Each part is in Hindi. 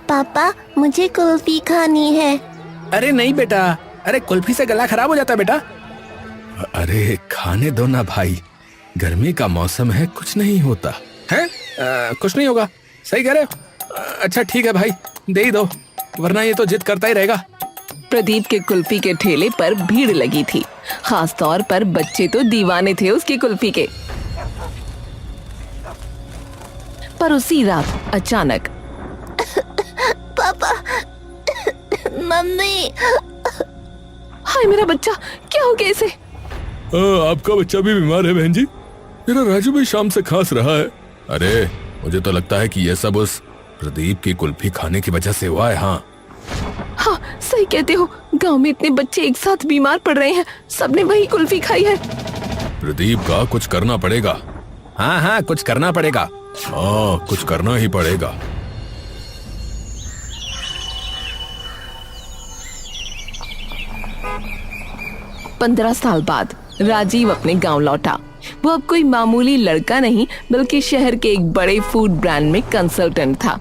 पापा मुझे कुल्फी खानी है। अरे नहीं बेटा, अरे कुल्फी से गला खराब हो जाता है बेटा। अरे खाने दो ना भाई, गर्मी का मौसम है, कुछ नहीं होता है। कुछ नहीं होगा, सही कह रहे हो। अच्छा ठीक है भाई, दे ही दो, वरना ये तो जिद करता ही रहेगा। प्रदीप के कुल्फी के ठेले पर भीड़ लगी थी। खास तौर पर बच्चे तो दीवाने थे उसकी कुल्फी के। पर उसी रात अचानक पापा, मम्मी। हाय मेरा बच्चा, क्या हो गया इसे? आपका बच्चा भी बीमार है बहन जी। मेरा राजू भी शाम से खांस रहा है। अरे मुझे तो लगता है कि ये सब उस प्रदीप की कुल्फी खाने की वजह से हुआ है। हाँ सही कहते हो, गांव में इतने बच्चे एक साथ बीमार पड़ रहे हैं, सबने वही कुल्फी खाई है। प्रदीप का कुछ करना पड़ेगा। हाँ कुछ करना पड़ेगा। हाँ कुछ करना ही पड़ेगा। पंद्रह साल बाद राजीव अपने गांव लौटा। वो अब कोई मामूली लड़का नहीं, बल्कि शहर के एक बड़े फूड ब्रांड में कंसल्टेंट था।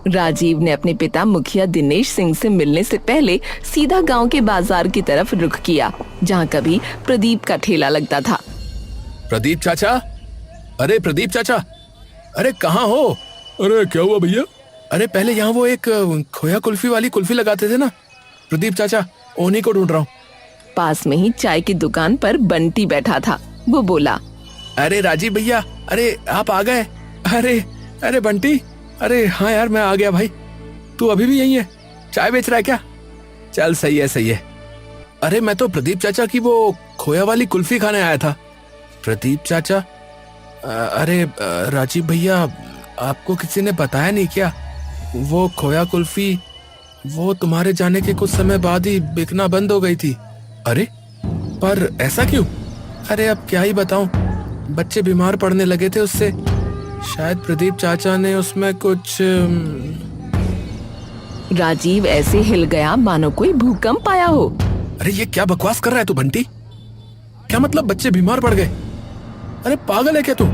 राजीव ने अपने पिता मुखिया दिनेश सिंह से मिलने से पहले सीधा गांव के बाजार की तरफ रुख किया, जहां कभी प्रदीप का ठेला लगता था। प्रदीप चाचा, अरे प्रदीप चाचा, अरे कहाँ हो? अरे क्या हुआ भैया? अरे पहले यहाँ वो एक खोया कुल्फी वाली कुल्फी लगाते थे ना, प्रदीप चाचा, उन्हीं को ढूंढ रहा हूँ। पास में ही चाय की दुकान पर बंटी बैठा था। वो बोला, अरे राजीव भैया, अरे आप आ गए। अरे बंटी, अरे हाँ यार मैं आ गया भाई। तू अभी भी यहीं है? चाय बेच रहा है क्या? चल सही है। अरे मैं तो प्रदीप चाचा की वो खोया वाली कुल्फी खाने आया था। प्रदीप चाचा? अरे राजीव भैया, आपको किसी ने बताया नहीं क्या? वो खोया कुल्फी वो तुम्हारे जाने के कुछ समय बाद ही बिकना बंद हो गई थी। अरे पर ऐसा क्यों? अरे अब क्या ही बताऊं, बच्चे बीमार पड़ने लगे थे उससे। शायद प्रदीप चाचा ने उसमें कुछ। राजीव ऐसे हिल गया मानो कोई भूकंप आया हो। अरे ये क्या बकवास कर रहा है तू बंटी? क्या मतलब बच्चे बीमार पड़ गए? अरे पागल है क्या तू?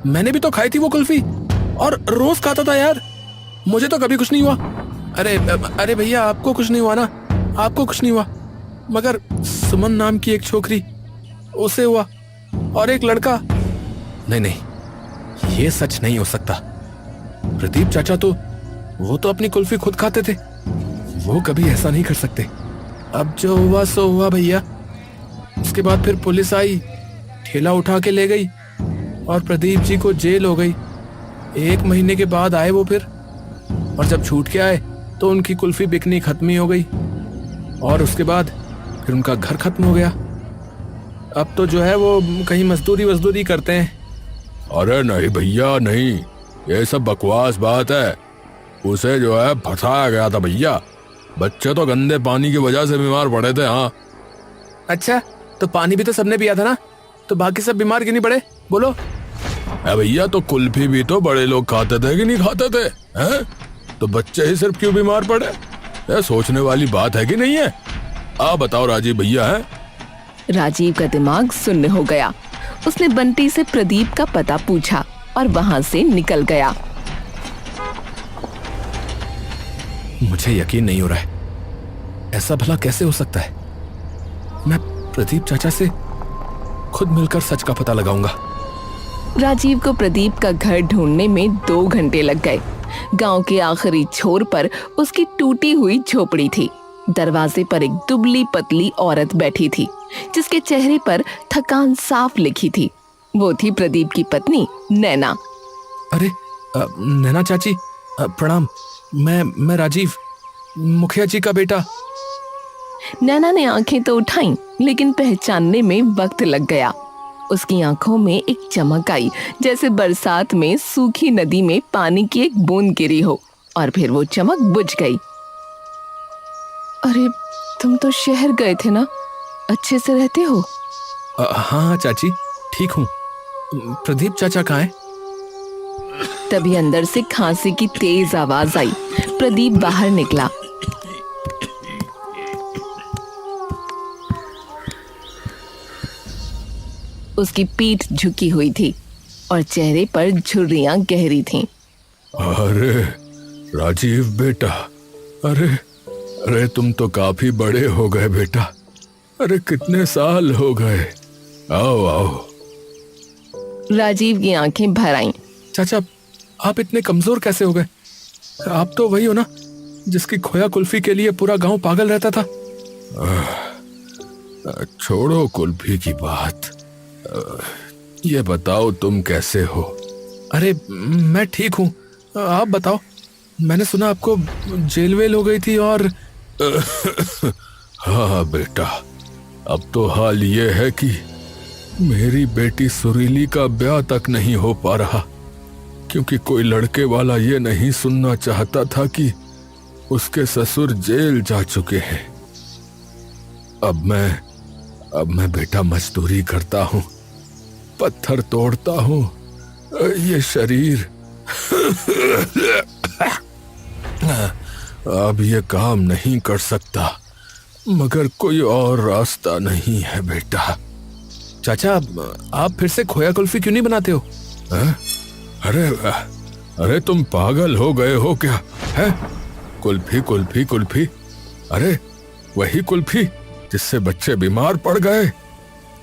मैंने भी तो खाई थी वो कुल्फी और रोज खाता था यार, मुझे तो कभी कुछ नहीं हुआ। अरे भैया आपको कुछ नहीं हुआ ना? आपको कुछ नहीं हुआ, मगर सुमन नाम की एक छोकरी, उसे हुआ, और एक लड़का। नहीं, ये सच नहीं हो सकता। प्रदीप चाचा तो वो तो अपनी कुल्फी खुद खाते थे, वो कभी ऐसा नहीं कर सकते। अब जो हुआ सो हुआ भैया। उसके बाद फिर पुलिस आई, ठेला उठा के ले गई और प्रदीप जी को जेल हो गई। 1 महीने के बाद आए वो फिर, और जब छूट के आए तो उनकी कुल्फी बिकनी खत्म ही हो गई, और उसके बाद फिर उनका घर खत्म हो गया। अब तो जो है वो कहीं मजदूरी करते हैं। अरे नहीं भैया नहीं, ये सब बकवास बात है। उसे जो है फंसाया गया था भैया। बच्चे तो गंदे पानी की वजह से बीमार पड़े थे। हाँ अच्छा, तो पानी भी तो सबने पिया था ना, तो बाकी सब बीमार क्यों नहीं पड़े? बोलो। भैया तो कुल्फी भी तो बड़े लोग खाते थे कि नहीं खाते थे हैं? तो बच्चे ही सिर्फ क्यों बीमार पड़े? ये सोचने वाली बात है कि नहीं है? आप बताओ राजीव भैया। है राजीव का दिमाग सुन्न हो गया। उसने बंटी से प्रदीप का पता पूछा और वहां से निकल गया। मुझे यकीन नहीं हो रहा है, ऐसा भला कैसे हो सकता है? मैं प्रदीप चाचा से खुद मिलकर सच का पता लगाऊंगा। राजीव को प्रदीप का घर ढूंढने में 2 घंटे लग गए। गांव के आखिरी छोर पर उसकी टूटी हुई झोपड़ी थी। दरवाजे पर एक दुबली पतली औरत बैठी थी, जिसके चेहरे पर थकान साफ लिखी थी। वो थी प्रदीप की पत्नी नैना। अरे नैना चाची, प्रणाम। मैं राजीव, मुखिया जी का बेटा। नैना ने आंखें तो उठाईं, लेकिन पहचानने में वक्त लग गया। उसकी आंखों में एक चमक आई, जैसे बरसात में सूखी नदी में पानी की एक बूंद गिरी हो, और फिर वो चमक बुझ गई। अरे तुम तो शहर गए थे ना, अच्छे से रहते हो? हाँ चाची, ठीक हूँ। प्रदीप चाचा कहाँ हैं? तभी अंदर से खांसी की तेज आवाज आई। प्रदीप बाहर निकला। उसकी पीठ झुकी हुई थी और चेहरे पर झुर्रियां गहरी थीं। अरे राजीव बेटा, अरे अरे तुम तो काफी बड़े हो गए बेटा। अरे कितने साल हो गए। आओ आओ। राजीव की आंखें भर आईं। चाचा, आप इतने कमजोर कैसे हो गए? आप तो वही हो ना जिसकी खोया कुल्फी के लिए पूरा गांव पागल रहता था। छोड़ो कुल्फी की बात। ये बताओ तुम कैसे हो? अरे मैं ठीक हूँ, आप बताओ। मैंने सुना आपको जेल वेल हो गई थी और हाँ बेटा, अब तो हाल ये है कि मेरी बेटी सुरीली का ब्याह तक नहीं हो पा रहा, क्योंकि कोई लड़के वाला ये नहीं सुनना चाहता था कि उसके ससुर जेल जा चुके हैं। अब मैं बेटा मजदूरी करता हूँ, पत्थर तोड़ता हूँ, ये शरीर अब ये काम नहीं कर सकता, मगर कोई और रास्ता नहीं है बेटा। चाचा, आप फिर से खोया कुल्फी क्यों नहीं बनाते हो? अरे तुम पागल हो गए हो क्या? है कुल्फी कुल्फी कुल्फी, अरे वही कुल्फी जिससे बच्चे बीमार पड़ गए।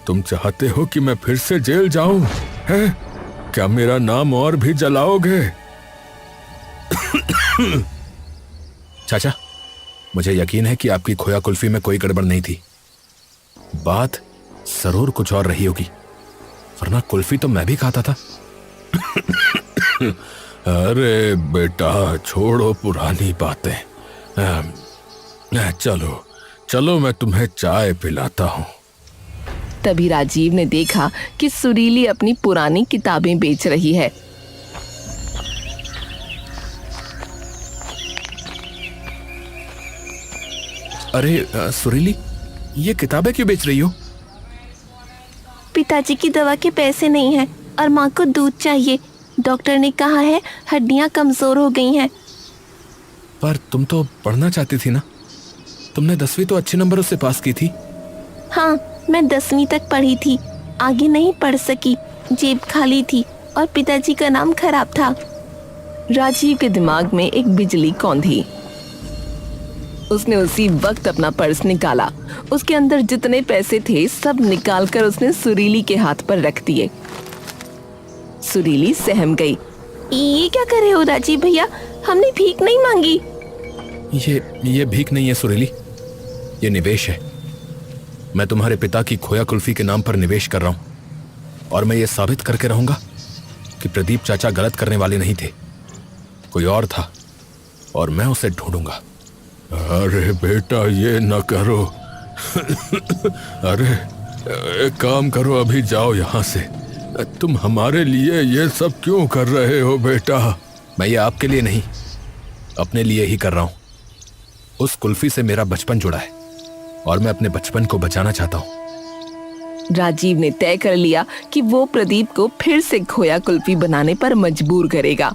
तुम चाहते हो कि मैं फिर से जेल जाऊं? हैं? क्या मेरा नाम और भी जलाओगे? चाचा, मुझे यकीन है कि आपकी खोया कुल्फी में कोई गड़बड़ नहीं थी। बात जरूर कुछ और रही होगी, वरना कुल्फी तो मैं भी खाता था। अरे बेटा, छोड़ो पुरानी बातें। चलो चलो, मैं तुम्हें चाय पिलाता हूँ। तभी राजीव ने देखा कि सुरीली अपनी पुरानी किताबें बेच रही है। अरे सुरीली, ये किताबें क्यों बेच रही हो? पिताजी की दवा के पैसे नहीं हैं और माँ को दूध चाहिए। डॉक्टर ने कहा है हड्डियाँ कमजोर हो गई हैं। पर तुम तो पढ़ना चाहती थी ना? तुमने 10वीं तो अच्छे नंबरों से पास की थी। हाँ, मैं 10वीं तक पढ़ी थी, आगे नहीं पढ़ सकी। जेब खाली थी और पिताजी का नाम खराब था। राजीव के दिमाग में एक बिजली कौंधी। उसने उसी वक्त अपना पर्स निकाला। उसके अंदर जितने पैसे थे सब निकालकर उसने सुरीली के हाथ पर रख दिए। सुरीली सहम गई। ये क्या कर रहे हो राजीव भैया? हमने भीख नहीं मांगी। ये भीख नहीं है सुरीली, ये निवेश है। मैं तुम्हारे पिता की खोया कुल्फी के नाम पर निवेश कर रहा हूं, और मैं ये साबित करके रहूंगा कि प्रदीप चाचा गलत करने वाले नहीं थे, कोई और था, और मैं उसे ढूंढूंगा। अरे बेटा, ये न करो। अरे एक काम करो, अभी जाओ यहाँ से। तुम हमारे लिए ये सब क्यों कर रहे हो बेटा? मैं ये आपके लिए नहीं, अपने लिए ही कर रहा हूं। उस कुल्फी से मेरा बचपन जुड़ा है और मैं अपने बचपन को बचाना चाहता हूं। राजीव ने तय कर लिया कि वो प्रदीप को फिर से खोया कुल्फी बनाने पर मजबूर करेगा।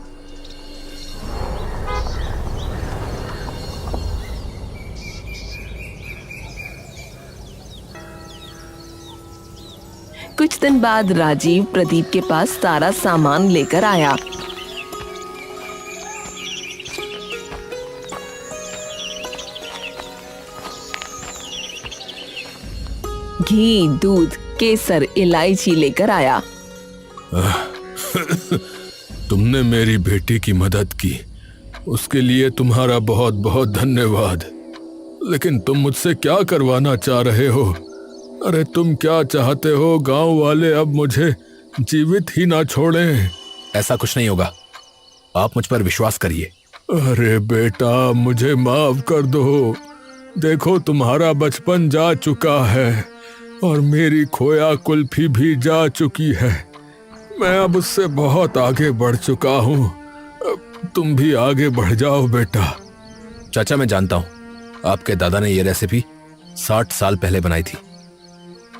कुछ दिन बाद राजीव प्रदीप के पास सारा सामान लेकर आया। घी, दूध, केसर, इलायची लेकर आया। तुमने मेरी बेटी की मदद की, उसके लिए तुम्हारा बहुत बहुत धन्यवाद। लेकिन तुम मुझसे क्या करवाना चाह रहे हो? अरे तुम क्या चाहते हो? गांव वाले अब मुझे जीवित ही ना छोड़ें। ऐसा कुछ नहीं होगा, आप मुझ पर विश्वास करिए। अरे बेटा, मुझे माफ कर दो। देखो, तुम्हारा बचपन जा चुका है और मेरी खोया कुल्फी भी जा चुकी है। मैं अब उससे बहुत आगे बढ़ चुका हूँ। तुम भी आगे बढ़ जाओ बेटा। चाचा, मैं जानता हूँ आपके दादा ने ये रेसिपी 60 साल पहले बनाई थी।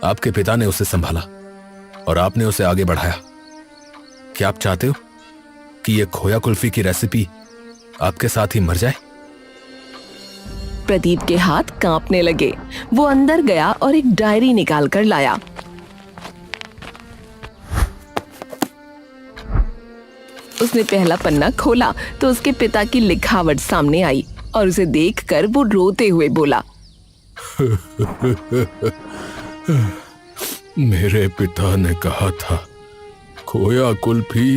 आपके पिता ने उसे संभाला और आपने उसे आगे बढ़ाया। क्या आप चाहते हो कि ये खोया कुल्फी की रेसिपी आपके साथ ही मर जाए? प्रदीप के हाथ कांपने लगे। वो अंदर गया और एक डायरी निकाल कर लाया। उसने पहला पन्ना खोला तो उसके पिता की लिखावट सामने आई और उसे देखकर वो रोते हुए बोला, मेरे पिता ने कहा था खोया कुल्फी